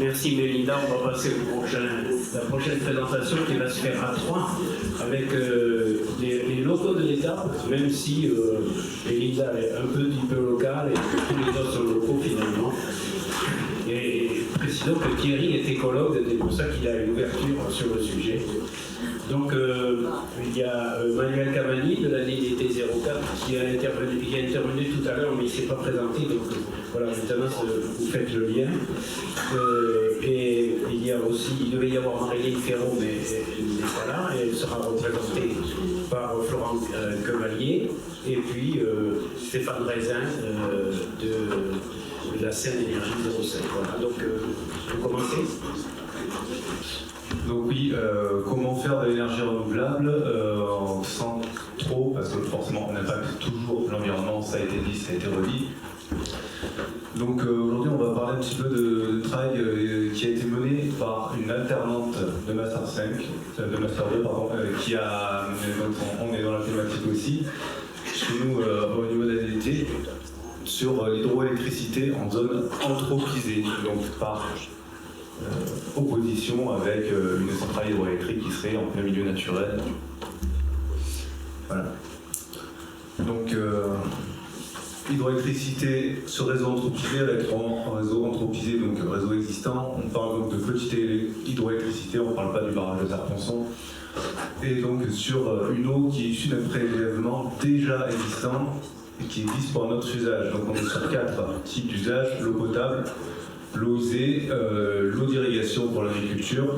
Merci Mélinda, on va passer la prochaine présentation qui va se faire à 3 avec les locaux de l'État, même si Mélinda est un petit peu locale et que tous les autres sont locaux finalement. Et précisons que Thierry est écologue, c'est pour ça qu'il a une ouverture sur le sujet. Donc il y a Manuel Cavani de la DDT 04 qui a intervenu tout à l'heure mais il ne s'est pas présenté, donc voilà, maintenant vous faites le lien. Et il y a aussi, il devait y avoir Marilyn Ferraud mais elle n'est pas là, et elle sera représentée par Florent Quevalier et puis Stéphane Raisin de la Seine Énergie 05. Voilà, donc vous commencez. Donc oui, comment faire de l'énergie renouvelable sans trop, parce que forcément on n'impacte toujours l'environnement, ça a été dit, ça a été redit. Donc aujourd'hui on va parler un petit peu de travail qui a été mené par une alternante de Master 5, de Master 2 pardon, qui a, donc on est dans la thématique aussi, chez nous au niveau de la DDT, sur l'hydroélectricité en zone anthropisée, donc par opposition avec une centrale hydroélectrique qui serait en plein milieu naturel. Voilà. Donc hydroélectricité sur réseau anthropisé avec un réseau anthropisé, donc réseau existant. On parle donc de petite hydroélectricité, on ne parle pas du barrage de Serponçon. Et donc sur une eau qui est issue d'un prélèvement déjà existant et qui existe pour un autre usage. Donc on est sur 4 types d'usages: l'eau potable, l'eau usée, l'eau d'irrigation pour l'agriculture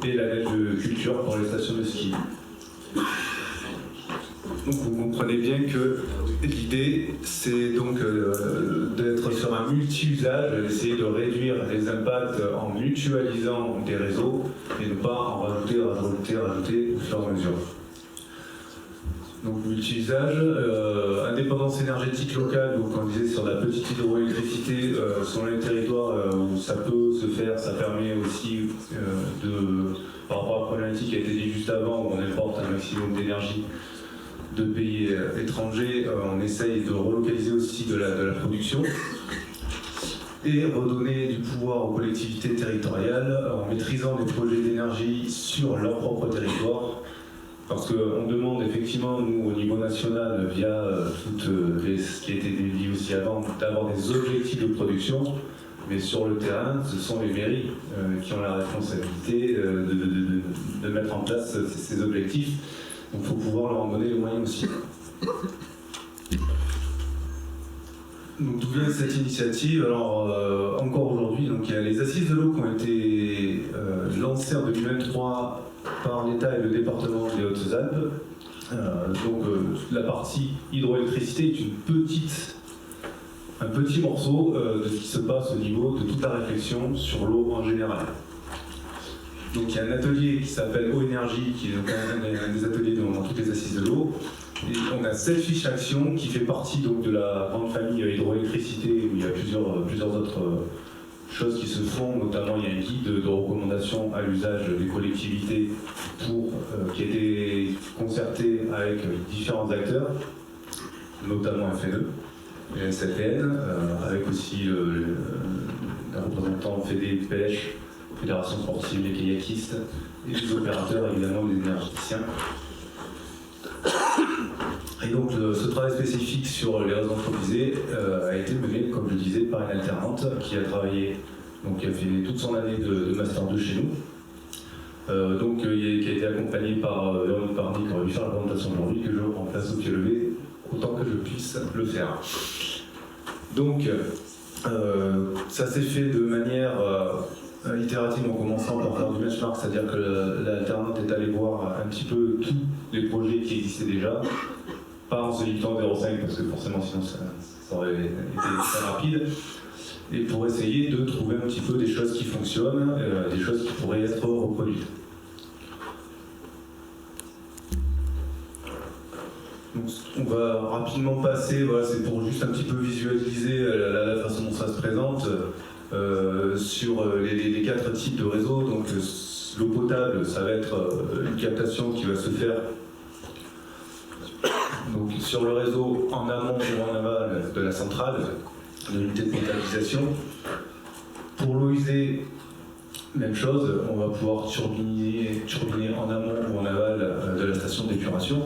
et la neige de culture pour les stations de ski. Donc vous comprenez bien que l'idée c'est donc d'être sur un multi-usage, d'essayer de réduire les impacts en mutualisant des réseaux et ne pas en rajouter au fur et à mesure. Donc multi-usage, indépendance énergétique locale, donc on disait sur la petite hydroélectricité, sur les territoires où ça peut se faire, ça permet aussi par rapport à la problématique qui a été dit juste avant, où on importe un maximum d'énergie de pays étrangers, on essaye de relocaliser aussi de la production et redonner du pouvoir aux collectivités territoriales en maîtrisant des projets d'énergie sur leur propre territoire. Parce qu'on demande effectivement, nous, au niveau national, via ce qui a été dit aussi avant, d'avoir des objectifs de production, mais sur le terrain, ce sont les mairies qui ont la responsabilité de mettre en place ces objectifs. Donc il faut pouvoir leur en donner les moyens aussi. Donc d'où vient cette initiative? Alors encore aujourd'hui, donc il y a les assises de l'eau qui ont été lancées en 2023 par l'État et le département des Hautes-Alpes. La partie hydroélectricité est un petit morceau de ce qui se passe au niveau de toute la réflexion sur l'eau en général. Donc il y a un atelier qui s'appelle Eau Énergie, qui est un des ateliers dans toutes les assises de l'eau. Et on a cette fiche action qui fait partie donc, de la grande famille hydroélectricité, où il y a plusieurs autres choses qui se font, notamment il y a un guide de recommandation à l'usage des collectivités qui a été concerté avec différents acteurs, notamment FNE et SFN, avec aussi un représentant FEDE Pêche, Fédération sportive des kayakistes, et les opérateurs évidemment des énergéticiens. Et donc ce travail spécifique sur les réseaux anthropisés a été mené, comme je le disais, par une alternante qui a travaillé, donc qui a fait toute son année de Master 2 chez nous, qui a été accompagnée par Véronique Parny, qui aurait dû faire la présentation aujourd'hui, que je remplace au pied levé, autant que je puisse le faire. Donc ça s'est fait de manière itérative en commençant par faire du benchmark, c'est-à-dire que l'alternante est allée voir un petit peu tous les projets qui existaient déjà, pas en se limitant 0,5 parce que forcément sinon ça aurait été très rapide, et pour essayer de trouver un petit peu des choses qui fonctionnent, des choses qui pourraient être reproduites. Donc, on va rapidement passer, voilà, c'est pour juste un petit peu visualiser la façon dont ça se présente. Sur les 4 types de réseaux, donc l'eau potable, ça va être une captation qui va se faire donc, sur le réseau en amont ou en aval de la centrale, de l'unité de potabilisation. Pour l'eau usée, Même chose, on va pouvoir turbiner en amont ou en aval de la station d'épuration.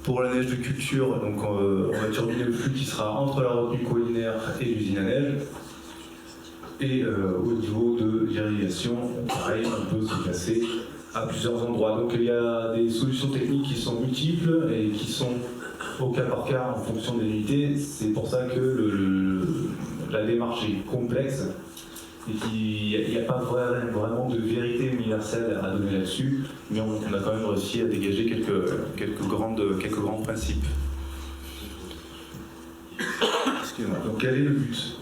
Pour la neige de culture, donc on va turbiner le flux qui sera entre la retenue collinaire et l'usine à neige. Et au niveau de l'irrigation, pareil, on peut se placer à plusieurs endroits. Donc il y a des solutions techniques qui sont multiples et qui sont au cas par cas en fonction des unités. C'est pour ça que la démarche est complexe et qu'il n'y a pas vraiment de vérité universelle à donner là-dessus, mais on a quand même réussi à dégager quelques grands principes. Excusez-moi. Donc quel est le but?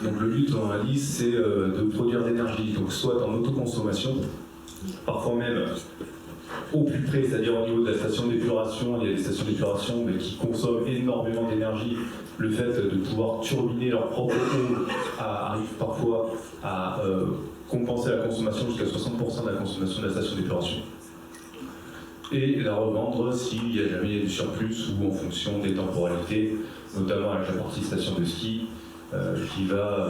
Donc le but dans la liste, c'est de produire de l'énergie, donc soit en autoconsommation, parfois même au plus près, c'est-à-dire au niveau de la station d'épuration. Il y a des stations d'épuration qui consomment énormément d'énergie. Le fait de pouvoir turbiner leur propre eau arrive parfois à compenser la consommation jusqu'à 60% de la consommation de la station d'épuration. Et la revendre s'il y a jamais du surplus ou en fonction des temporalités, notamment avec la partie station de ski, qui va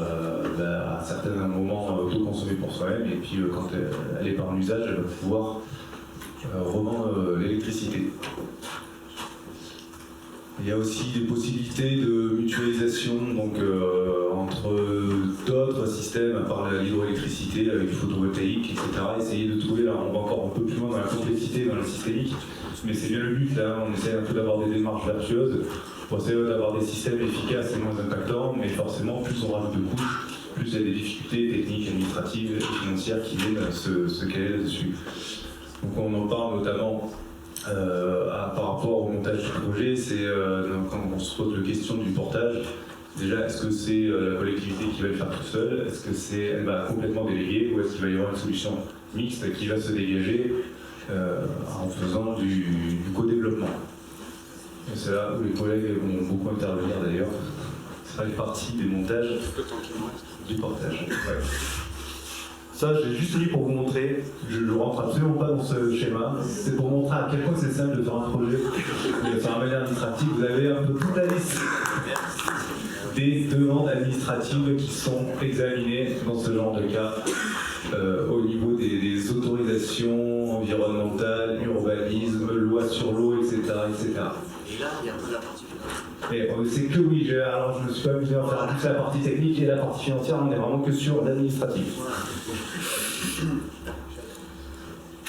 à un certain moment autoconsommer pour soi-même, et puis quand elle est pas en usage, elle va pouvoir revendre l'électricité. Il y a aussi des possibilités de mutualisation donc, entre d'autres systèmes, à part l'hydroélectricité, avec du photovoltaïque, etc. Essayer de trouver, là on va encore un peu plus loin dans la complexité, dans le systémique, mais c'est bien le but, là on essaie un peu d'avoir des démarches vertueuses, pour essayer d'avoir des systèmes efficaces et moins impactants, mais forcément plus on rajoute de couches, plus il y a des difficultés techniques, administratives et financières qui viennent se caler là-dessus. Donc on en parle notamment par rapport au montage du projet, c'est quand on se pose la question du portage. Déjà, est-ce que c'est la collectivité qui va le faire tout seul? Est-ce que elle va complètement déléguer? Ou est-ce qu'il va y avoir une solution mixte qui va se dégager en faisant du co-développement? Et c'est là où les collègues vont beaucoup intervenir d'ailleurs. Ça fait partie des montages du portage. Ouais. Ça, j'ai juste mis pour vous montrer, je ne rentre absolument pas dans ce schéma, c'est pour montrer à quel point c'est simple de faire un projet. Sur un manière administrative, vous avez un peu toute la liste des demandes administratives qui sont examinées dans ce genre de cas au niveau des autorisations environnementales, urbanisme, loi sur l'eau, etc., etc. Et là, il y a un peu la partie Et c'est que oui, alors je me suis pas amusé à faire toute la partie technique et la partie financière, on n'est vraiment que sur l'administratif.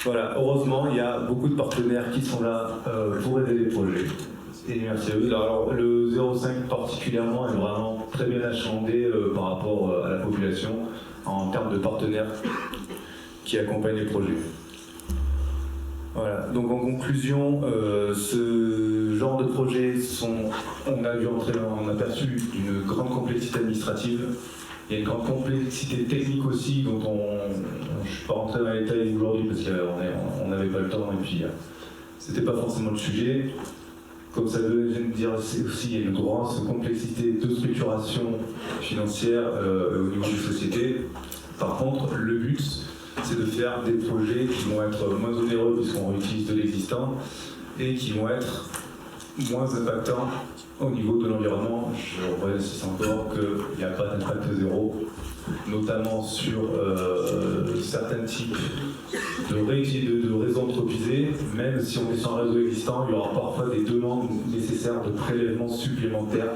Voilà, heureusement, il y a beaucoup de partenaires qui sont là pour aider les projets. Et merci à eux. Alors, le 05 particulièrement est vraiment très bien achalandé par rapport à la population en termes de partenaires qui accompagnent les projets. Voilà, donc en conclusion, ce genre de projets on a vu entrer en aperçu d'une grande complexité administrative. Il y a une grande complexité technique aussi, dont je ne suis pas rentré dans les détails aujourd'hui parce qu'on n'avait pas le temps et puis c'était pas forcément le sujet. Comme ça veut dire aussi, il y a une grosse complexité de structuration financière au niveau des sociétés. Par contre, le but, c'est de faire des projets qui vont être moins onéreux puisqu'on réutilise de l'existant et qui vont être moins impactants au niveau de l'environnement. Je réinsiste encore qu'il n'y a pas d'impact zéro, notamment sur certains types de réseaux entreprisés. Même si on est sur un réseau existant, il y aura parfois des demandes nécessaires de prélèvements supplémentaires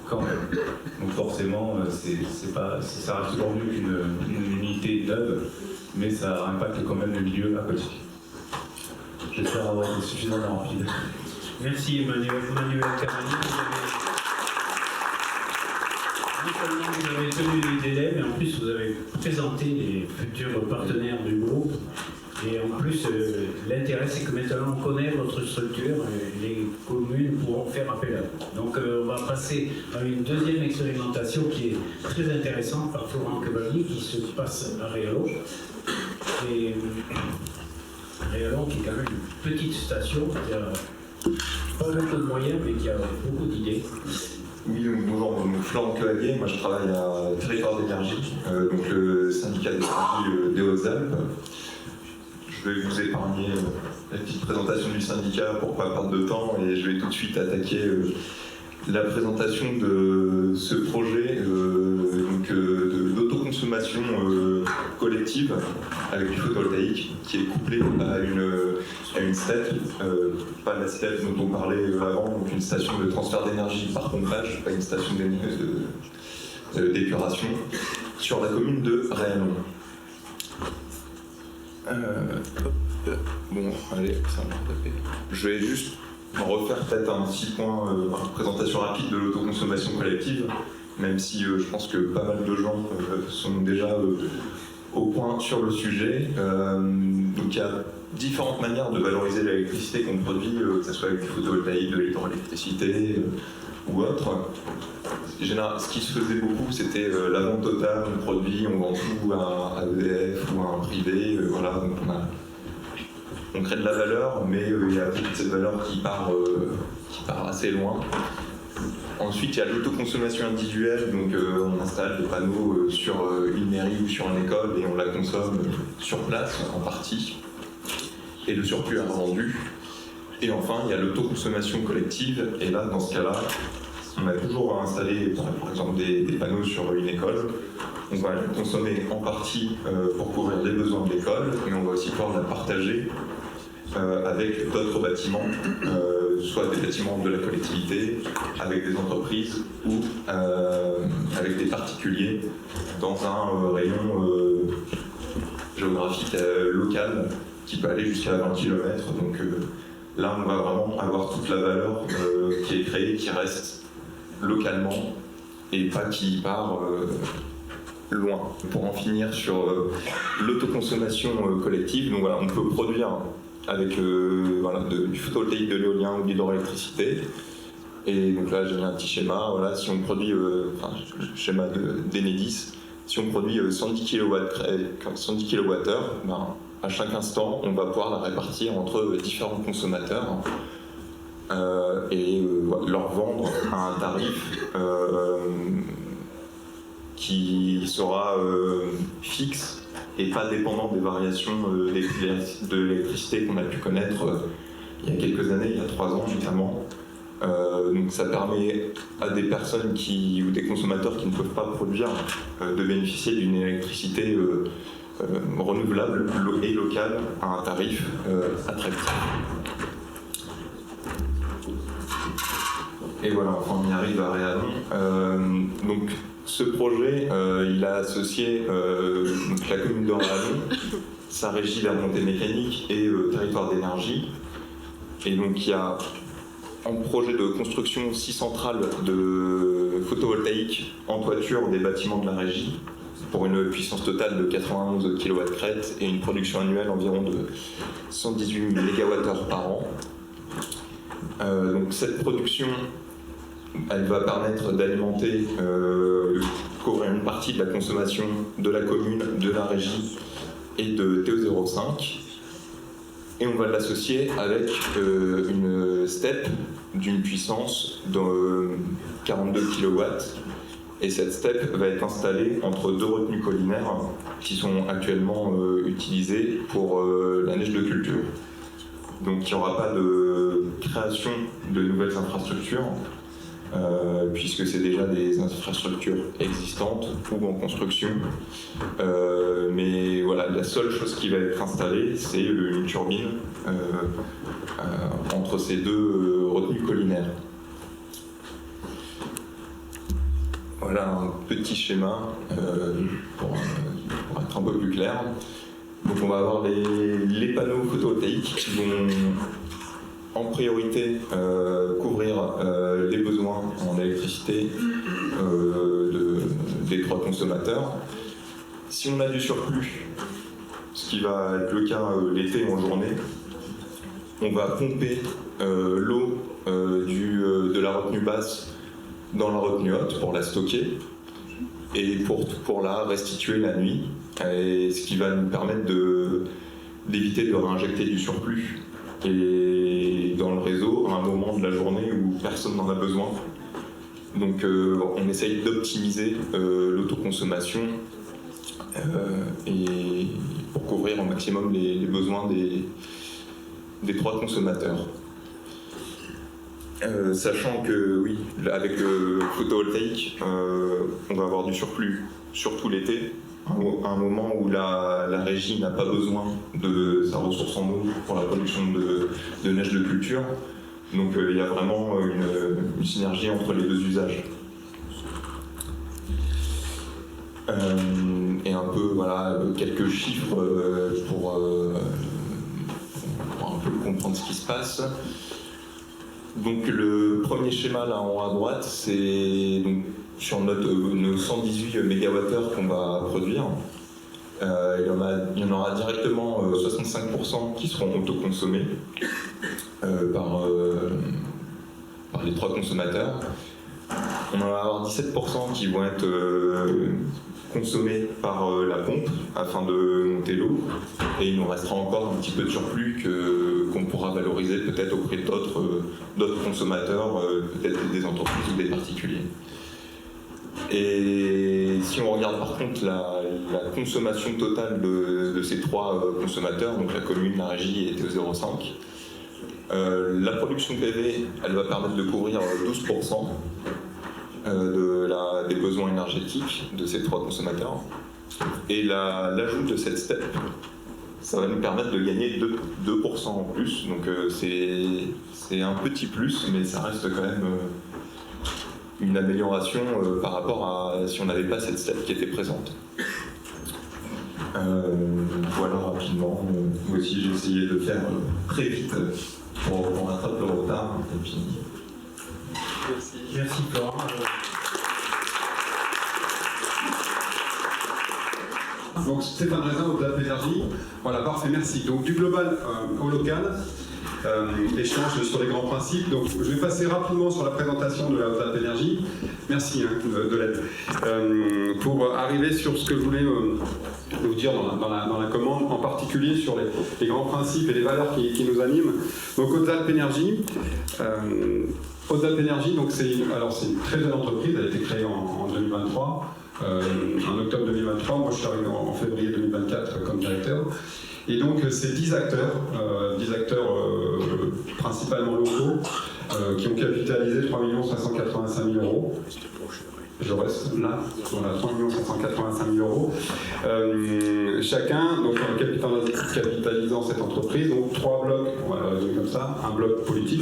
quand même. Donc forcément, ça reste toujours mieux qu'une unité neuve, mais ça impacte quand même le milieu aquatique. J'espère avoir été suffisamment rapide. Merci Emmanuel Camani. Non seulement vous avez tenu les délais, mais en plus vous avez présenté les futurs partenaires du groupe. Et en plus, l'intérêt c'est que maintenant on connaît votre structure et les communes pourront faire appel à vous. Donc on va passer à une deuxième expérimentation qui est très intéressante par Florent Cavalli qui se passe à Réalo. Et Réalo qui est quand même une petite station qui a pas beaucoup de moyens mais qui a beaucoup d'idées. Oui, donc bonjour, donc Florent Cavalier, moi je travaille à Territoire d'énergie, donc le syndicat d'énergie des Hautes-Alpes. Je vais vous épargner la petite présentation du syndicat pour ne pas perdre de temps et je vais tout de suite attaquer la présentation de ce projet de l'autoconsommation collective avec du photovoltaïque qui est couplé à une step, pas la step dont on parlait avant, donc une station de transfert d'énergie par pompage, pas une station d'épuration, sur la commune de Réalon. Bon, allez, ça va taper. Je vais juste refaire peut-être un petit point, présentation rapide de l'autoconsommation collective, même si je pense que pas mal de gens sont déjà au point sur le sujet. Donc il y a différentes manières de valoriser l'électricité qu'on produit, que ce soit avec du photovoltaïque, de l'hydroélectricité ou autre. Ce qui se faisait beaucoup, c'était la vente totale, on produit, on vend tout à EDF ou à un privé, voilà, donc on crée de la valeur, mais il y a toute cette valeur qui part assez loin. Ensuite, il y a l'autoconsommation individuelle, donc on installe des panneaux sur une mairie ou sur une école et on la consomme sur place en partie, et le surplus est revendu. Et enfin, il y a l'autoconsommation collective, et là, dans ce cas-là, on a toujours installé, par exemple, des panneaux sur une école. On va la consommer en partie pour couvrir les besoins de l'école, mais on va aussi pouvoir la partager avec d'autres bâtiments, soit des bâtiments de la collectivité, avec des entreprises ou avec des particuliers dans un rayon géographique local qui peut aller jusqu'à 20 km. Donc là, on va vraiment avoir toute la valeur qui est créée, qui reste localement et pas qui part loin. Pour en finir sur l'autoconsommation collective, donc voilà, on peut produire avec du photovoltaïque, de l'éolien ou de l'hydroélectricité. Et donc là, j'ai mis un petit schéma. Voilà, si on produit, le schéma d'Enedis, si on produit 110 kWh, ben, à chaque instant, on va pouvoir la répartir entre différents consommateurs et leur vendre à un tarif qui sera fixe et pas dépendant des variations de l'électricité qu'on a pu connaître il y a quelques années, il y a 3 ans notamment. Donc ça permet à des personnes ou des consommateurs qui ne peuvent pas produire de bénéficier d'une électricité renouvelable et locale à un tarif attractif. Et voilà, enfin on y arrive à Réalon. Donc ce projet, il a associé la commune de Réalon, sa régie de la montée mécanique et territoire d'énergie. Et donc il y a en projet de construction 6 centrales de photovoltaïque en toiture des bâtiments de la régie pour une puissance totale de 91 kW crête et une production annuelle environ de 118 MWh par an. Donc cette production, elle va permettre d'alimenter, couvrir une partie de la consommation de la commune, de la régie et de TO05. Et on va l'associer avec une step d'une puissance de 42 kW. Et cette step va être installée entre 2 retenues collinaires qui sont actuellement utilisées pour la neige de culture. Donc il n'y aura pas de création de nouvelles infrastructures, puisque c'est déjà des infrastructures existantes ou en construction. Mais voilà, la seule chose qui va être installée, c'est une turbine entre ces 2 retenues collinaires. Voilà un petit schéma pour être un peu plus clair. Donc on va avoir les panneaux photovoltaïques qui vont en priorité couvrir les besoins en électricité des 3 consommateurs. Si on a du surplus, ce qui va être le cas l'été en journée, on va pomper l'eau de la retenue basse dans la retenue haute pour la stocker et pour la restituer la nuit, et ce qui va nous permettre d'éviter de réinjecter du surplus et dans le réseau à un moment de la journée où personne n'en a besoin. Donc on essaye d'optimiser l'autoconsommation et pour couvrir au maximum les besoins des 3 consommateurs. Sachant que oui, avec le photovoltaïque, on va avoir du surplus surtout l'été, à un moment où la régie n'a pas besoin de sa ressource en eau pour la production de neige de culture. Donc il y a vraiment une synergie entre les deux usages. Et un peu, voilà, quelques chiffres pour un peu comprendre ce qui se passe. Donc le premier schéma là en haut à droite, c'est donc sur nos 118 MWh qu'on va produire. Il y en aura directement 65% qui seront autoconsommés par les 3 consommateurs. On va avoir 17% qui vont être consommés par la pompe afin de monter l'eau, et il nous restera encore un petit peu de surplus qu'on pourra valoriser peut-être auprès d'autres consommateurs, peut-être des entreprises ou des particuliers. Et si on regarde par contre la consommation totale de ces 3 consommateurs, donc la commune, la régie et TO05, la production PV, elle va permettre de couvrir 12% des besoins énergétiques de ces 3 consommateurs. Et l'ajout de cette step, ça va nous permettre de gagner 2% en plus. Donc c'est un petit plus, mais ça reste quand même une amélioration par rapport à si on n'avait pas cette step qui était présente. Voilà rapidement. Moi aussi j'ai essayé de faire très vite pour rattraper le retard. Et puis... Merci Florent. Donc Stéphane Raisin, Haute-Alpes Énergie. Voilà, parfait, merci. Donc du global au local, échange sur les grands principes. Donc je vais passer rapidement sur la présentation de la Haute-Alpes Énergie. Merci de l'aide. Pour arriver sur ce que je voulais vous dire dans la commande, en particulier sur les grands principes et les valeurs qui nous animent. Donc Haute-Alpes Énergie. Haute-Alpes Énergie, donc c'est une très jeune entreprise, elle a été créée en 2023. En octobre 2023, moi je suis arrivé en février 2024 comme directeur. Et donc c'est 10 acteurs principalement locaux qui ont capitalisé 3 585 000 €. Je reste là, voilà, 3 585 000 €. Chacun, donc en capitalisant cette entreprise, donc 3 blocs, on va le résumer comme ça, un bloc politique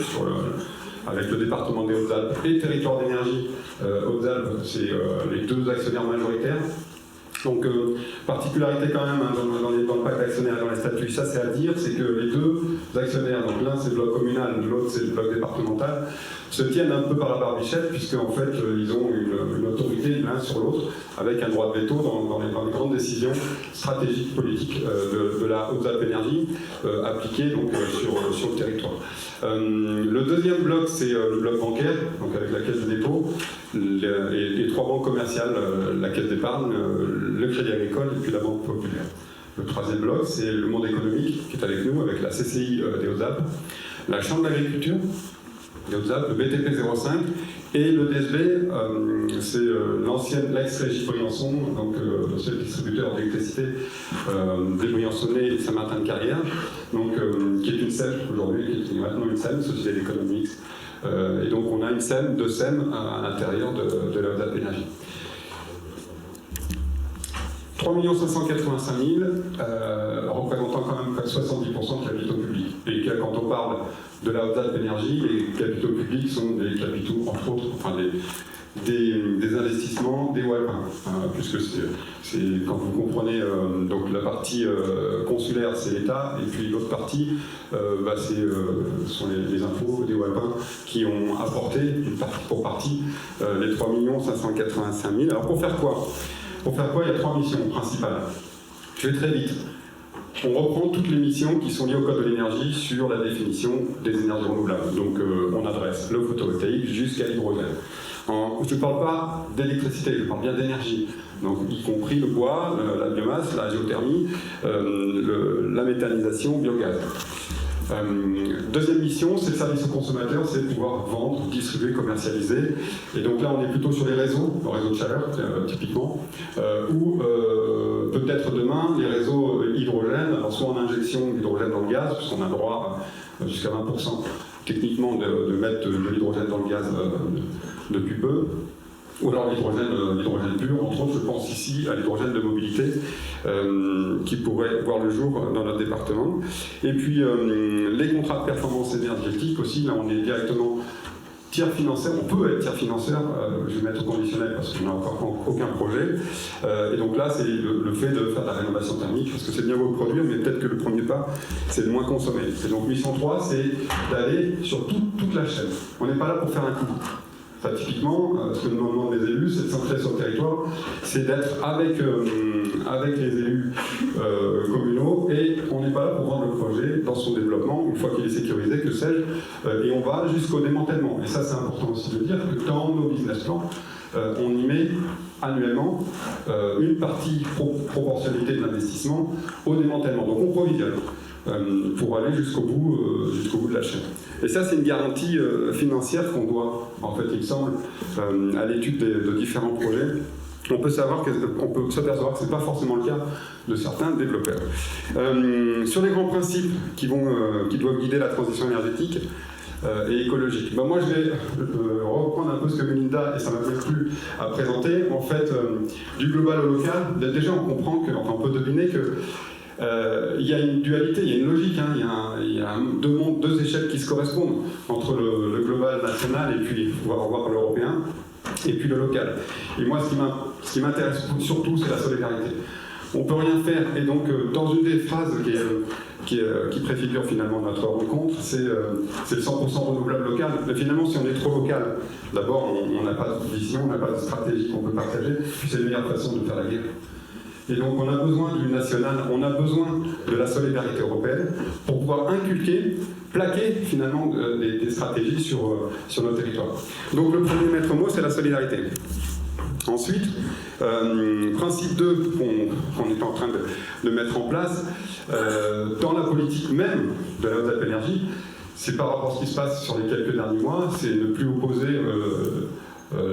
avec le département des Hautes-Alpes et Territoire d'énergie. Hautes-Alpes, c'est les 2 actionnaires majoritaires. Donc, particularité quand même dans le pacte d'actionnaires et dans les statuts, ça c'est à dire, c'est que les 2 actionnaires, donc l'un c'est le bloc communal, l'autre c'est le bloc départemental, se tiennent un peu par la barbichette, puisqu'en fait ils ont une autorité l'un sur l'autre, avec un droit de veto dans les grandes décisions stratégiques politiques de la Haute-Alpes Énergie, appliquées donc, sur le territoire. Le deuxième bloc, c'est le bloc bancaire, donc avec la Caisse des dépôts, les 3 banques commerciales, la Caisse d'épargne, le Crédit Agricole et puis la Banque Populaire. Le troisième bloc, c'est le monde économique qui est avec nous, avec la CCI des Hautes-Alpes, la Chambre d'agriculture des Hautes-Alpes, le BTP 05 et le DSB, c'est l'ex-Régie Briançon, donc c'est le distributeur d'électricité des Briançonnais et Saint-Martin-de-Carrière, donc qui est une SEM aujourd'hui, qui est maintenant une SEM, Société d'économie. Et donc on a une SEM, 2 SEM à l'intérieur de la Haute-Alpes Énergie. 3 585 000, représentant quand même 70% de capitaux publics. Et quand on parle de la Haute-Alpes Énergie, les capitaux publics sont des capitaux, entre autres, enfin des investissements des Walpins, puisque c'est quand vous comprenez donc la partie consulaire, c'est l'État, et puis l'autre partie, sont les impôts des Walpins qui ont apporté, pour partie, les 3 585 000. Alors pour faire quoi ? Pour faire quoi, il y a 3 missions principales. Je vais très vite. On reprend toutes les missions qui sont liées au Code de l'énergie sur la définition des énergies renouvelables. Donc on adresse le photovoltaïque jusqu'à l'hydrogène. Je ne parle pas d'électricité, je parle bien d'énergie. Donc y compris le bois, la biomasse, la géothermie, la méthanisation, biogaz. Deuxième mission, c'est le service au consommateur, c'est de pouvoir vendre, distribuer, commercialiser. Et donc là, on est plutôt sur les réseaux, le réseau de chaleur, typiquement, ou peut-être demain, les réseaux hydrogène, alors soit en injection d'hydrogène dans le gaz, puisqu'on a le droit jusqu'à 20% techniquement de mettre de l'hydrogène dans le gaz depuis peu, ou alors l'hydrogène pur, entre autres, je pense ici à l'hydrogène de mobilité, qui pourrait voir le jour dans notre département. Et puis les contrats de performance énergétique aussi, là on est directement tiers financeur, on peut être tiers financeur, je vais mettre au conditionnel parce qu'on n'a encore aucun projet. Et donc là, c'est le fait de faire de la rénovation thermique, parce que c'est bien beau de produire, mais peut-être que le premier pas, c'est de moins consommer. Et donc mission 3, c'est d'aller sur toute la chaîne. On n'est pas là pour faire un coup. Enfin, typiquement, ce que nous demandent les élus, c'est de s'ancrer sur le territoire, c'est d'être avec les élus communaux, et on n'est pas là pour vendre le projet dans son développement, une fois qu'il est sécurisé, que sais-je, et on va jusqu'au démantèlement. Et ça, c'est important aussi de dire que dans nos business plans, on y met annuellement une partie proportionnalité de l'investissement au démantèlement. Donc on provisionne pour aller jusqu'au bout de la chaîne. Et ça, c'est une garantie financière qu'on doit, en fait, il me semble, à l'étude de différents projets. On peut s'apercevoir que ce n'est pas forcément le cas de certains développeurs. Sur les grands principes qui doivent guider la transition énergétique et écologique, moi je vais reprendre un peu ce que Melinda, et ça m'a bien plu, à présenter, en fait, du global au local. Déjà, on comprend on peut deviner que il y a une dualité, il y a une logique, hein, il y a deux mondes, deux échelles qui se correspondent entre le global national et puis, on va revoir l'européen, et puis le local. Et moi, ce qui m'intéresse surtout, c'est la solidarité. On ne peut rien faire, et donc dans une des phrases qui préfigure finalement notre rencontre, c'est le 100% renouvelable local. Mais finalement, si on est trop local, d'abord, on n'a pas de vision, on n'a pas de stratégie qu'on peut partager, puis c'est la meilleure façon de faire la guerre. Et donc on a besoin du national, on a besoin de la solidarité européenne pour pouvoir inculquer, plaquer finalement des stratégies sur nos territoires. Donc le premier maître mot, c'est la solidarité. Ensuite, principe 2 qu'on est en train de mettre en place, dans la politique même de la Haute-Alpes Énergie, c'est par rapport à ce qui se passe sur les quelques derniers mois, c'est ne plus opposer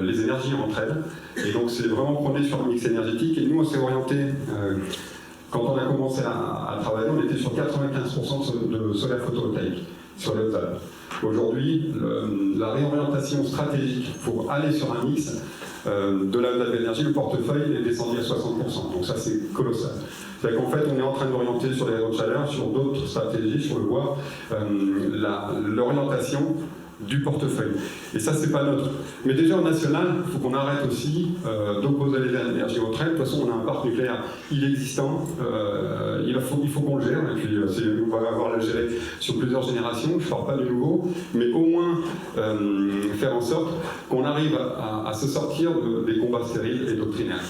les énergies entre elles. Et donc c'est vraiment prôné sur le mix énergétique. Et nous, on s'est orienté, quand on a commencé à travailler, on était sur 95% de solaire photovoltaïque sur les Hautes-Alpes. Aujourd'hui, la réorientation stratégique pour aller sur un mix de la Haute-Alpes Énergie, le portefeuille est descendu à 60%. Donc ça, c'est colossal. C'est-à-dire qu'en fait, on est en train d'orienter sur les réseaux de chaleur, sur d'autres stratégies, sur le bois, l'orientation du portefeuille. Et ça, c'est pas neutre. Mais déjà, au national, il faut qu'on arrête aussi d'opposer les énergies aux traits. De toute façon, on a un parc nucléaire existant. Il faut qu'on le gère. Et puis, on va avoir à le gérer sur plusieurs générations. Je ne parle pas du nouveau. Mais au moins, faire en sorte qu'on arrive à se sortir des combats stériles et doctrinaires.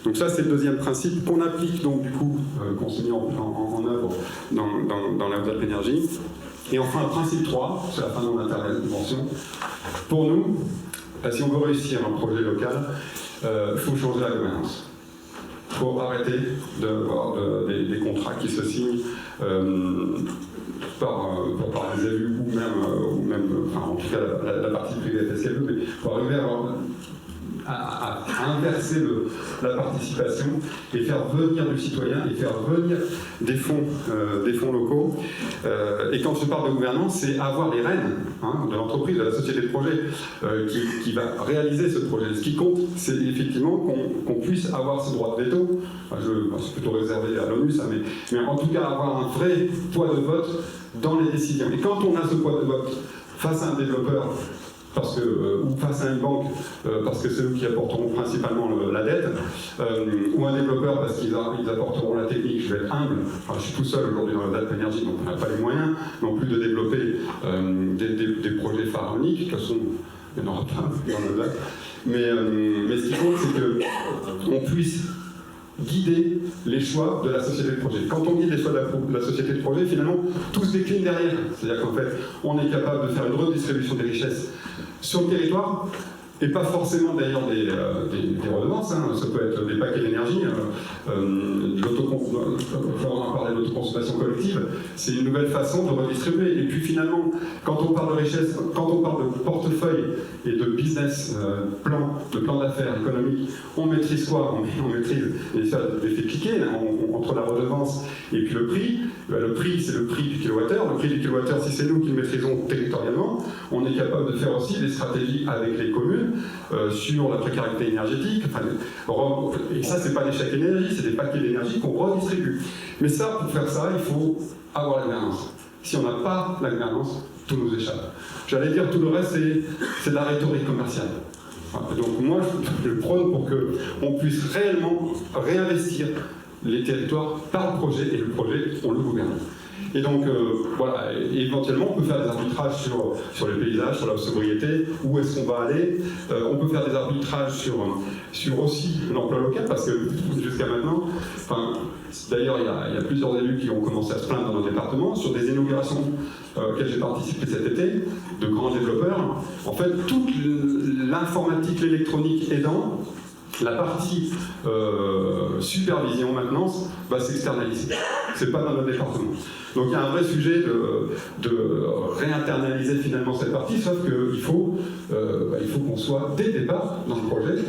Donc ça, c'est le deuxième principe qu'on applique, donc du coup, qu'on s'est mis en œuvre dans la Haute-Alpes Énergie. Et enfin, principe 3, c'est la fin de mon intervention. Pour nous, si on veut réussir un projet local, il faut changer la gouvernance. Il faut arrêter d'avoir des contrats qui se signent par les élus ou même enfin, en tout cas la partie privée fait ce qu'elle veut, mais pour arriver à inverser la participation et faire venir du citoyen et faire venir des fonds locaux. Et quand je parle de gouvernance, c'est avoir les rênes de l'entreprise, de la société de projet qui va réaliser ce projet. Ce qui compte, c'est effectivement qu'on puisse avoir ce droit de veto. Enfin, c'est plutôt réservé à l'ONU, ça, mais en tout cas avoir un vrai poids de vote dans les décisions. Et quand on a ce poids de vote face à un développeur, ou face à une banque, parce que c'est eux qui apporteront principalement la dette, ou un développeur parce qu'ils apporteront la technique, je vais être humble, enfin, je suis tout seul aujourd'hui dans la Haute-Alpes Énergie, donc on n'a pas les moyens non plus de développer des projets pharaoniques, de toute façon, il n'y en aura pas dans la date. Mais ce qui compte, c'est qu'on puisse guider les choix de la société de projet. Quand on guide les choix de la société de projet, finalement, tout se décline derrière. C'est-à-dire qu'en fait, on est capable de faire une redistribution des richesses sur le territoire, et pas forcément d'ailleurs des redevances, ça peut être des paquets d'énergie, on en parlait de l'autoconsommation collective, c'est une nouvelle façon de redistribuer. Et puis finalement, quand on parle de richesse, quand on parle de portefeuille et de business de plan d'affaires économique, on maîtrise quoi? On maîtrise l'effet cliquet entre la redevance et puis le prix. Le prix, c'est le prix du kilowattheure. Le prix du kilowattheure, si c'est nous qui le maîtrisons territorialement, on est capable de faire aussi des stratégies avec les communes sur la précarité énergétique. Et ça, c'est pas des chèques énergie, c'est des paquets d'énergie qu'on redistribue. Mais ça, pour faire ça, il faut avoir la gouvernance. Si on n'a pas la gouvernance, tout nous échappe. J'allais dire, tout le reste, c'est de la rhétorique commerciale. Donc moi, je prône pour qu'on puisse réellement réinvestir les territoires par le projet, et le projet, on le gouverne. Et donc, voilà, et éventuellement, on peut faire des arbitrages sur les paysages, sur la sobriété, où est-ce qu'on va aller. On peut faire des arbitrages sur aussi l'emploi local, parce que jusqu'à maintenant, d'ailleurs, il y a plusieurs élus qui ont commencé à se plaindre dans nos départements, sur des inaugurations auxquelles j'ai participé cet été, de grands développeurs. En fait, toute l'informatique, l'électronique aidant, la partie supervision, maintenance, va s'externaliser. C'est pas dans notre département. Donc il y a un vrai sujet de réinternaliser finalement cette partie, sauf qu'il faut qu'on soit dès le départ dans le projet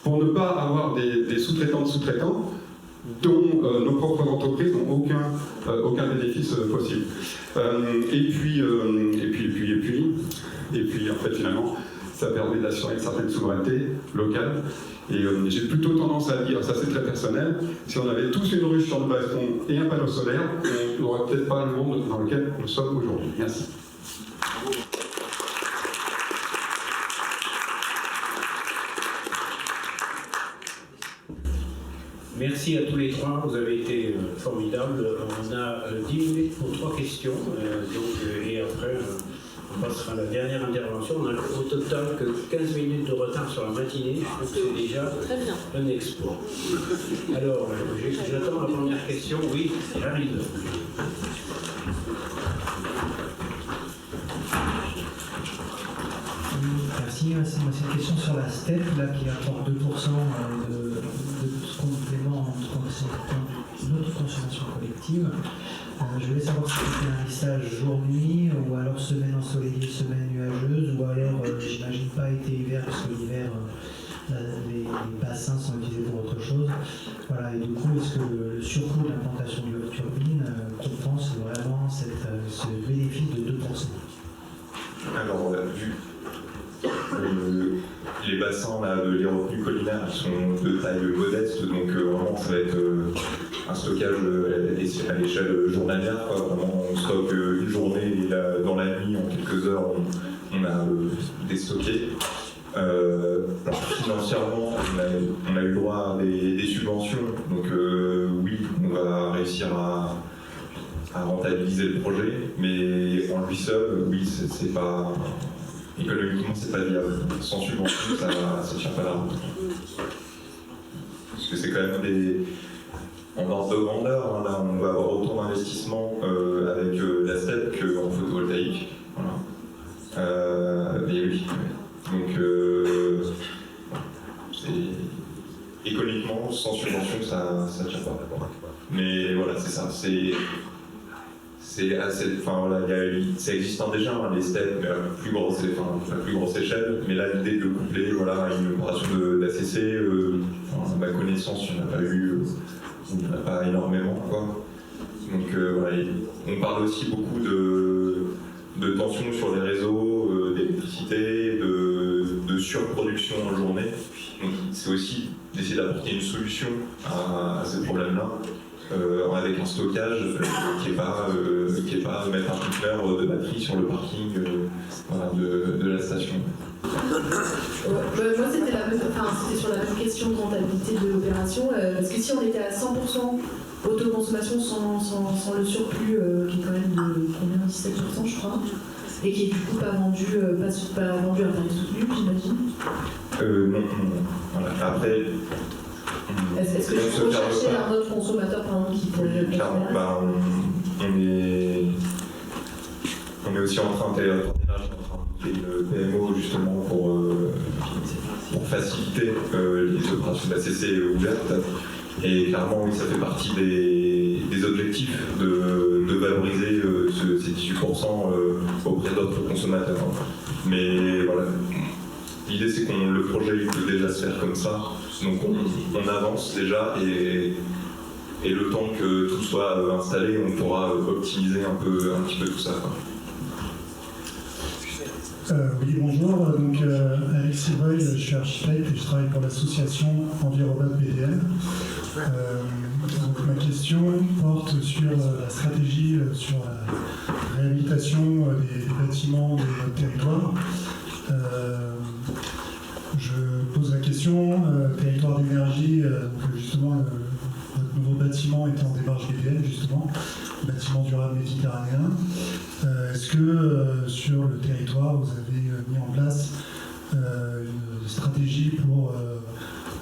pour ne pas avoir des sous-traitants de sous-traitants dont nos propres entreprises n'ont aucun bénéfice possible. Et puis en fait finalement, ça permet d'assurer une certaine souveraineté locale. Et j'ai plutôt tendance à dire, ça c'est très personnel, si on avait tous une ruche sur le balcon et un panneau solaire, on n'aurait peut-être pas le monde dans lequel nous sommes aujourd'hui. Merci. Merci à tous les trois, vous avez été formidables. On a 10 minutes pour 3 questions, et après on passera à la dernière intervention. On a au total que 15 minutes de retard sur la matinée, je trouve que c'est déjà un exploit. Alors, j'attends la première question. Oui, j'arrive. Merci. C'est une question sur la STEP là, qui apporte 2% de complément notre consommation collective. Je voulais savoir si c'était un lissage jour-nuit ou alors semaine ensoleillée, semaine nuageuse, ou alors, j'imagine pas été-hiver, parce que l'hiver, les bassins sont utilisés pour autre chose. Voilà, et du coup, est-ce que le surcoût de l'implantation de turbine compense vraiment ce bénéfice de 2%? Alors, vu les bassins, les retenues collinaires, sont de taille modeste, donc vraiment ça va être un stockage à l'échelle journalière. Vraiment, on stocke une journée et dans la nuit, en quelques heures, on a déstocké. Alors, financièrement, on a eu droit à des subventions, donc oui, on va réussir à rentabiliser le projet, mais en lui seul, oui, c'est pas. Économiquement, c'est pas viable. Sans subvention, ça ne tient pas la route. Parce que c'est quand même en ordre de grandeur, hein, là, on va avoir autant d'investissements avec la STEP qu'en photovoltaïque. Voilà. Mais oui. Donc, économiquement, sans subvention, ça ne tient pas. Mais voilà, c'est ça. C'est assez, voilà, ça existe déjà, hein, les STEP, mais à plus grosse échelle. Mais là, l'idée de le coupler, voilà, une opération d'ACC, à ma connaissance, il n'y en a pas eu, il n'y en a pas énormément, quoi. Donc voilà, on parle aussi beaucoup de tensions sur les réseaux, d'électricité, de surproduction en journée. Donc c'est aussi d'essayer d'apporter une solution à ces problèmes-là. Avec un stockage qui n'est pas mettre un conteneur de batterie sur le parking voilà, de la station. Moi, c'était sur la même question de rentabilité de l'opération. Parce que si on était à 100% autoconsommation sans le surplus, qui est quand même de combien, 17%, je crois, et qui est du coup pas vendu à tarif soutenu, j'imagine. Non. Voilà. Après. Est-ce que je peux chercher un autre consommateur par exemple qui pourrait le faire? On est aussi en train de faire une PMO justement pour faciliter les opérations d'ACC ouvertes. Et clairement, oui, ça fait partie des objectifs de valoriser ces 18% auprès d'autres consommateurs. Mais voilà, l'idée c'est que le projet il peut déjà se faire comme ça, donc on avance déjà et le temps que tout soit installé, on pourra optimiser un petit peu tout ça. Oui, bonjour. Donc, Alex Sivreuil, je suis architecte et je travaille pour l'association Envirobat BDM. Donc, ma question porte sur la stratégie, sur la réhabilitation des bâtiments de notre territoire. Je pose la question, territoire d'énergie, justement, notre nouveau bâtiment est en démarche BDM, justement, bâtiment durable méditerranéen. Est-ce que sur le territoire, vous avez mis en place une stratégie pour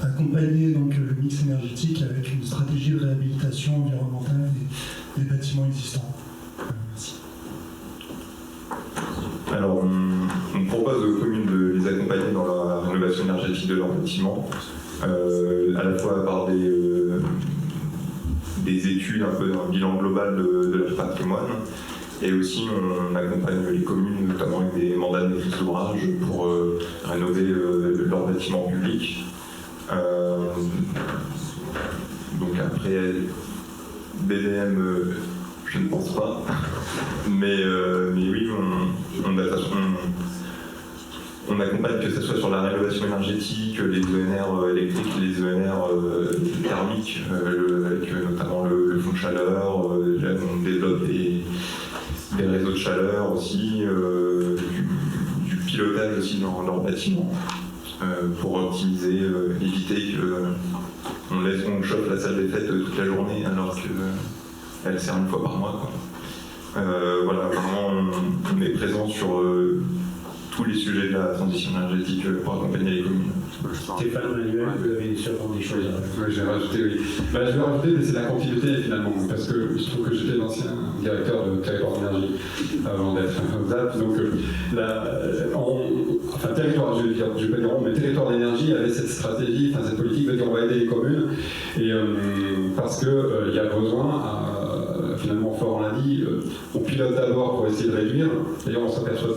accompagner donc, le mix énergétique avec une stratégie de réhabilitation environnementale des bâtiments existants? Merci. Alors, on propose aux communes de les accompagner dans la rénovation énergétique de leurs bâtiments, à la fois par des études, un peu un bilan global de leur patrimoine, et aussi on accompagne les communes, notamment avec des mandats de maîtrise d'ouvrage pour rénover leurs bâtiments publics. Donc après, BDM, je ne pense pas, mais oui, on accompagne que ce soit sur la rénovation énergétique, les ENR électriques, les ENR thermiques, avec notamment le fonds de chaleur, on développe des réseaux de chaleur aussi, du pilotage aussi dans leurs bâtiments, pour optimiser, éviter qu'on chauffe la salle des fêtes toute la journée alors qu'elle sert une fois par mois, quoi. Voilà, vraiment on est présent sur tous les sujets de la transition énergétique pour accompagner les communes. Stéphane Manuel, vous avez sûrement des choses à rajouter. Oui, j'ai rajouté, oui. Je vais rajouter, mais c'est la continuité finalement, parce que je trouve que j'étais l'ancien directeur de territoire d'énergie avant d'être ZAP. Donc, territoire, je vais pas dire rond, mais territoire d'énergie avait cette stratégie, cette politique de dire on va aider les communes, et parce qu'il y a besoin, finalement, Florent l'a dit, on pilote d'abord pour essayer de réduire. D'ailleurs, on s'aperçoit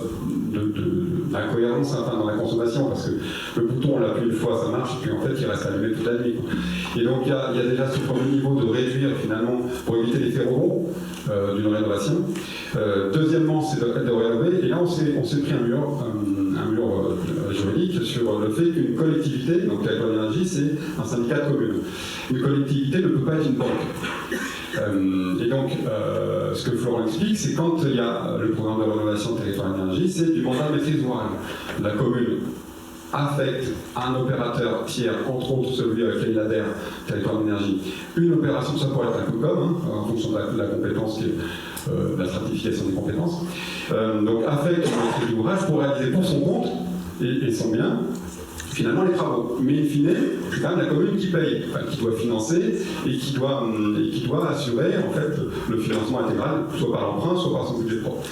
d'incohérence dans la consommation, parce que le bouton, on l'appuie une fois, ça marche, et puis en fait, il reste allumé toute la nuit. Et donc, il y a déjà ce premier niveau de réduire, finalement, pour éviter l'effet rebond d'une rénovation. Deuxièmement, c'est de rénover, et là, on s'est pris un mur juridique sur le fait qu'une collectivité, donc la énergie, c'est un syndicat de communes. Une collectivité ne peut pas être une banque. Et donc, ce que Florent explique, c'est quand il y a le programme de rénovation territoire énergie, c'est du mandat de maîtrise d'ouvrage. La commune affecte à un opérateur tiers, entre autres celui avec lequel il adhère, territoire d'énergie, une opération, ça pourrait être un COCOM, en fonction de la compétence qui est la stratification des compétences. Donc affecte une maîtrise d'ouvrage pour réaliser pour son compte et son bien, finalement les travaux. Mais in fine, c'est quand même la commune qui paye, qui doit financer et qui doit assurer en fait le financement intégral, soit par l'emprunt, soit par son budget propre.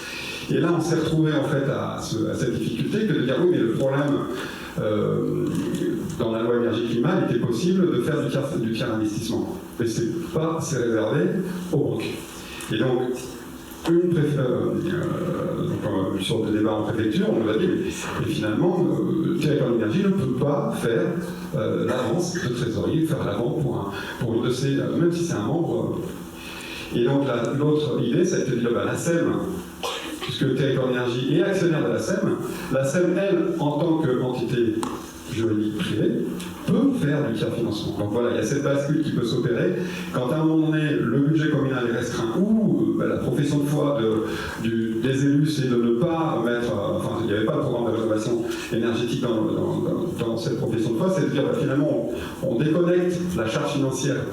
Et là, on s'est retrouvé en fait à cette difficulté que de dire oui, mais le problème dans la loi énergie-climat, il était possible de faire du tiers investissement. Mais c'est réservé aux banques. Et donc, une sorte de débat en préfecture, on nous a dit, mais finalement, le territoire d'énergie ne peut pas faire l'avance de trésorerie, faire l'avance pour une de ses, même si c'est un membre. Et donc l'autre idée, ça a été de dire, la SEM, puisque le territoire d'énergie est actionnaire de la SEM, elle, en tant qu'entité juridique privée, peut faire du tiers financement. Donc voilà, il y a cette bascule qui peut s'opérer quand à un moment donné le budget communal est restreint ou la profession de foi des élus c'est de ne pas mettre, il n'y avait pas de programme de rénovation énergétique dans cette profession de foi, c'est de dire finalement on déconnecte la charge financière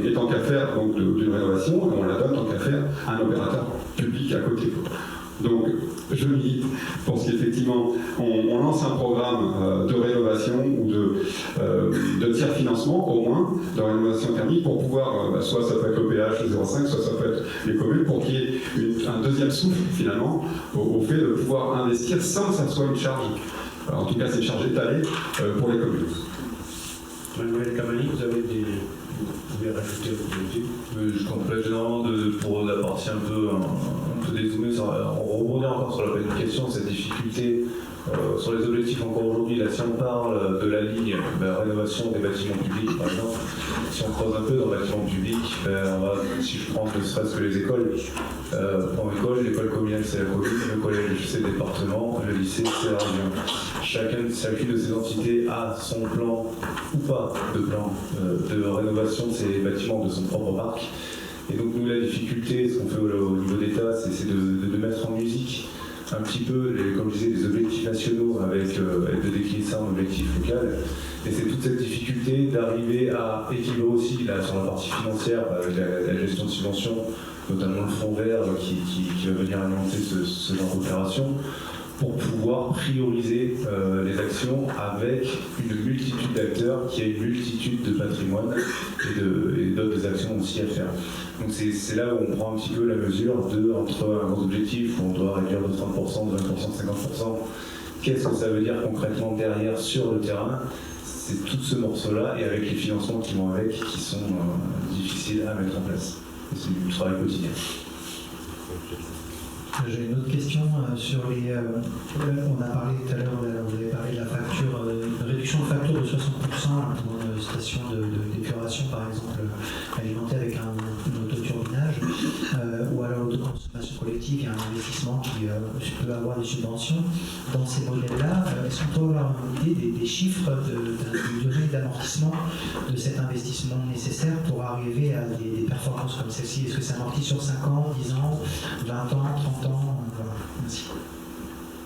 et tant qu'à faire donc d'une rénovation, on la donne tant qu'à faire à un opérateur public à côté. Donc, je milite pour ce qu'effectivement, on lance un programme de rénovation ou de tiers financement, au moins, de rénovation thermique, pour pouvoir, soit ça peut être le PH 0,5, soit ça peut être les communes, pour qu'il y ait un deuxième souffle, finalement, au fait de pouvoir investir sans que ça soit une charge, en tout cas c'est une charge étalée pour les communes. Manuel Kamali, vous avez vous pouvez rajouter votre objectif. Je complète généralement pour la partie un peu dézoomée, on rebondit encore sur la planification, cette difficulté sur les objectifs encore aujourd'hui. Là, si on parle de la ligne rénovation des bâtiments publics, par exemple, si on creuse un peu dans le bâtiment public, si je prends ne serait-ce que les écoles, pour l'école communale c'est la commune, le collège c'est le département, le lycée c'est la région. Chacune de ces entités a son plan ou pas de plan de rénovation de ces bâtiments de son propre parc. Et donc nous la difficulté, ce qu'on fait au niveau d'État, c'est de mettre en musique un petit peu, comme je disais, les objectifs nationaux et de décliner ça en objectif local. Et c'est toute cette difficulté d'arriver à équilibrer aussi là, sur la partie financière, la gestion de subventions, notamment le fonds vert qui va venir alimenter ce genre d'opération, pour pouvoir prioriser les actions avec une multitude d'acteurs qui a une multitude de patrimoine et d'autres actions aussi à faire. Donc c'est là où on prend un petit peu la mesure entre un gros objectif où on doit réduire de 30%, de 20%, de 50%. Qu'est-ce que ça veut dire concrètement derrière sur le terrain? C'est tout ce morceau-là et avec les financements qui vont avec qui sont difficiles à mettre en place. Et c'est du travail quotidien. J'ai une autre question sur les. On a parlé tout à l'heure, vous avez parlé de la facture, une réduction de facture de 60% pour une station d'épuration, par exemple, alimentée avec un autoturbinage, ou alors l'autoconsommation collective, il y a un investissement qui peut avoir des subventions. Dans ces modèles-là, est-ce qu'on peut avoir une idée des chiffres de durée d'amortissement de cet investissement nécessaire pour arriver à des performances comme celle-ci? Est-ce que ça amortit sur 5 ans, 10 ans, 20 ans, 30 ans? Voilà. Merci.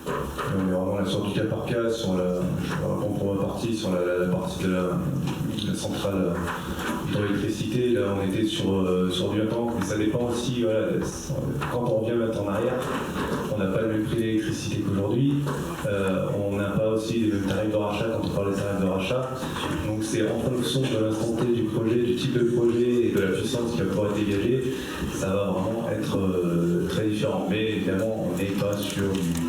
On est vraiment là sur du cas par cas, sur pour ma partie, sur la partie de la centrale hydroélectricité. Là, on était sur du 1 an, mais ça dépend aussi. Voilà, quand on revient maintenant en arrière, on n'a pas le même prix d'électricité qu'aujourd'hui. On n'a pas aussi les mêmes tarifs de rachat quand on parle des tarifs de rachat. Donc c'est en fonction de l'instant T du projet, du type de projet et de la puissance qui va pouvoir être dégagée, ça va vraiment être très différent. Mais évidemment, on n'est pas sur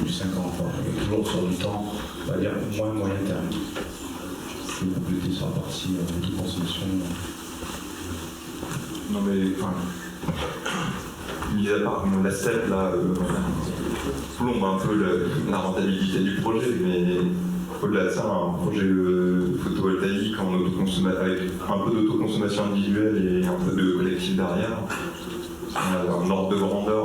du 5 ans. On est toujours sur du temps, on va dire, moyen terme. Je vais compléter sur la partie de consommation. Non mais, mis à part la STEP, là, plombe un peu la rentabilité du projet, mais au-delà de ça, un projet photovoltaïque avec un peu d'autoconsommation individuelle et un peu de collectif derrière, un ordre de grandeur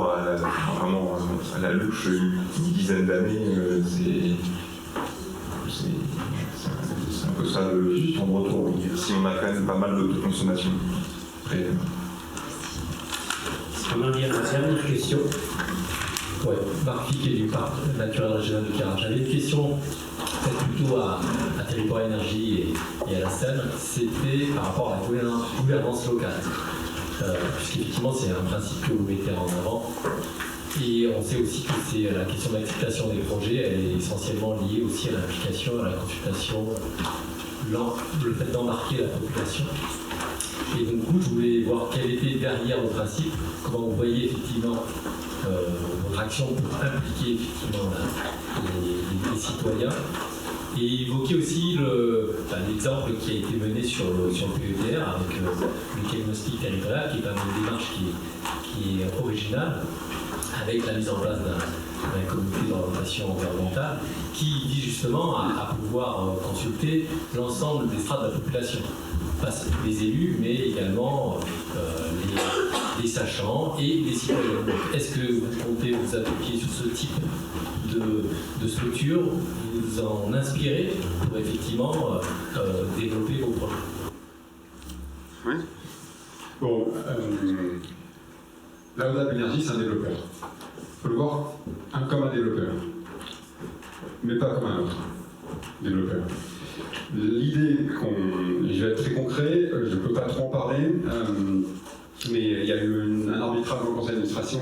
vraiment à la louche, une dizaine d'années, c'est un peu ça le temps de retour. Si on a quand même pas mal d'autoconsommation. Après, on en vient à la dernière question. Ouais, Marc Fiquet du Parc naturel régional de Carin. J'avais une question peut-être plutôt à Territoire Énergie et à la STEM. C'était par rapport à la gouvernance locale. Puisqu'effectivement, c'est un principe que vous mettez en avant. Et on sait aussi que c'est la question de l'acceptation des projets, elle est essentiellement liée aussi à l'implication, à la consultation, le fait d'embarquer la population. Et donc, du coup, je voulais voir quel était derrière le principe, comment vous voyez effectivement votre action pour impliquer effectivement les citoyens. Et évoquer aussi l'exemple qui a été mené sur le PETR avec le diagnostic territorial, qui est quand même une démarche qui est originale, avec la mise en place d'un comité d'orientation environnementale qui dit justement à pouvoir consulter l'ensemble des strates de la population, pas les élus, mais également les sachants et les citoyens. Est-ce que vous comptez vous appuyer sur ce type de structure, vous en inspirer pour effectivement développer vos projets? Oui. Bon, la Haute Énergie, c'est un développeur. Il faut le voir comme un développeur, mais pas comme un autre développeur. L'idée je vais être très concret, je ne peux pas trop en parler, mais il y a eu un arbitrage au conseil d'administration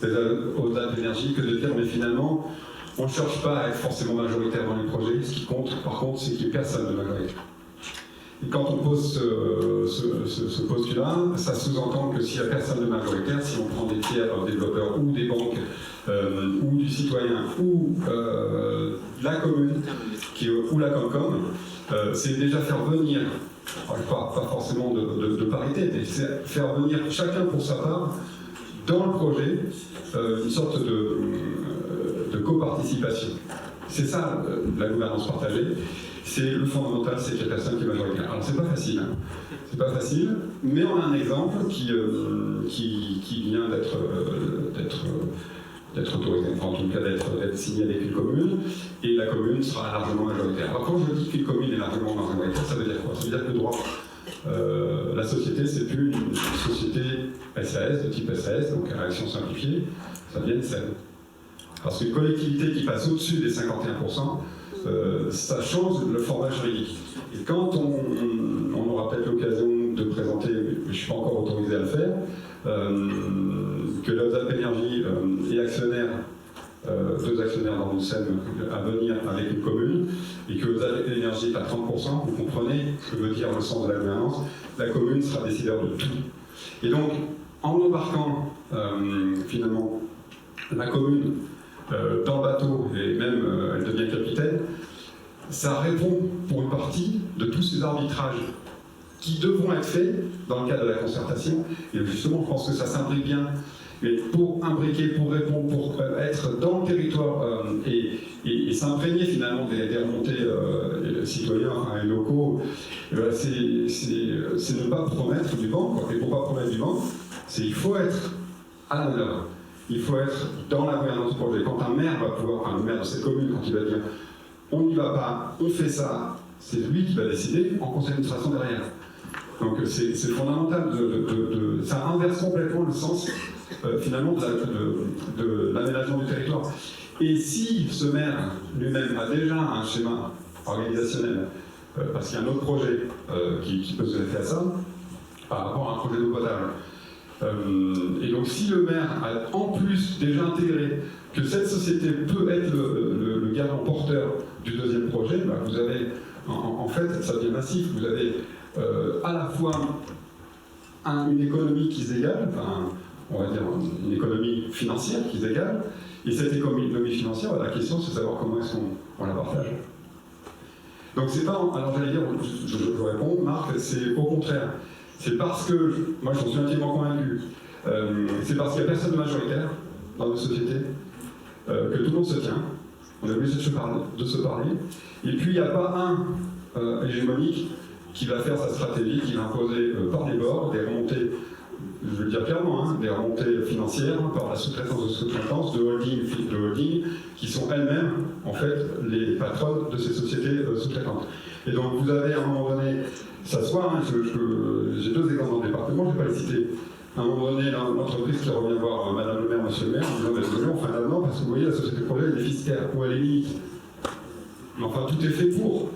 de la Haute Énergie que de dire, mais finalement, on ne cherche pas à être forcément majoritaire dans les projets. Ce qui compte, par contre, c'est qu'il n'y ait personne de majoritaire. Et quand on pose ce postulat, ça sous-entend que s'il n'y a personne de majoritaire, si on prend des tiers développeurs ou des banques, ou du citoyen, ou la commune, ou la Comcom, c'est déjà faire venir, pas forcément de parité, mais c'est faire venir chacun pour sa part dans le projet une sorte de coparticipation. C'est ça la gouvernance partagée. C'est le fondamental, c'est qu'il y a personne qui est majoritaire. Alors c'est pas facile, hein. C'est pas facile, mais on a un exemple qui vient d'être autorisé, enfin en tout cas d'être signé avec une commune, et la commune sera largement majoritaire. Alors quand je dis qu'une commune est largement majoritaire, ça veut dire quoi? Ça veut dire que le droit, la société, c'est plus une société SAS, de type SAS, donc à action simplifiée, ça devient une SEM. Parce qu'une collectivité qui passe au-dessus des 51%, ça change le format juridique. Et quand on aura peut-être l'occasion de présenter, mais je ne suis pas encore autorisé à le faire, que la ZAP Énergie est actionnaire, deux actionnaires dans une SEM à venir avec une commune, et que ZAP Énergie est à 30%, vous comprenez ce que veut dire le sens de la gouvernance, la commune sera décideur de tout. Et donc, en embarquant finalement la commune dans le bateau, et même elle devient capitaine, ça répond pour une partie de tous ces arbitrages qui devront être faits dans le cadre de la concertation. Et justement, je pense que ça s'imbrique bien. Mais pour imbriquer, pour répondre, pour être dans le territoire et s'imprégner finalement des remontées citoyens et locaux, c'est ne pas promettre du vent. Et pour ne pas promettre du vent, il faut être à l'honneur. Il faut être dans la gouvernance du projet. Quand un maire va pouvoir, un maire de cette commune, quand il va dire on n'y va pas, on fait ça, c'est lui qui va décider en conseil d'administration derrière. Donc c'est fondamental, ça inverse complètement le sens finalement de l'aménagement du territoire. Et si ce maire lui-même a déjà un schéma organisationnel, parce qu'il y a un autre projet qui peut se faire à ça, par rapport à un projet d'eau potable, et donc si le maire a en plus déjà intégré que cette société peut être le garant porteur du deuxième projet, bah vous avez, en fait, ça devient massif. Vous avez à la fois une économie qui s'égale, enfin, on va dire une économie financière qui s'égale, et cette économie financière, la question c'est de savoir comment est-ce qu'on la partage. Donc c'est pas, alors j'allais dire, je réponds, Marc, c'est au contraire. C'est parce que, moi j'en suis intimement convaincu, c'est parce qu'il n'y a personne de majoritaire dans nos sociétés, que tout le monde se tient, on est obligé de se parler, et puis il n'y a pas un hégémonique qui va faire sa stratégie, qui va imposer par les bords des remontées, je veux le dire clairement, hein, des remontées financières par la sous-traitance de sous-traitance, de holding, qui sont elles-mêmes, en fait, les patronnes de ces sociétés sous-traitantes. Et donc vous avez à un moment donné, ça se voit, hein, j'ai deux exemples dans le département, je ne vais pas les citer. À un moment donné, l'entreprise qui revient voir Madame le maire, Monsieur le maire, en disant désolé, on fait un avenant parce que vous voyez, la société de projet elle est déficitaire, ou elle est limite. Mais enfin, tout est fait pour.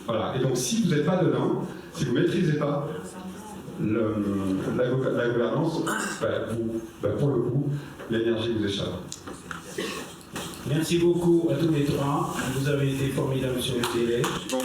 Voilà. Et donc, si vous n'êtes pas dedans, si vous ne maîtrisez pas la gouvernance, pour le coup, l'énergie vous échappe. Merci beaucoup à tous les trois. Vous avez été formidables sur le délai. Bon,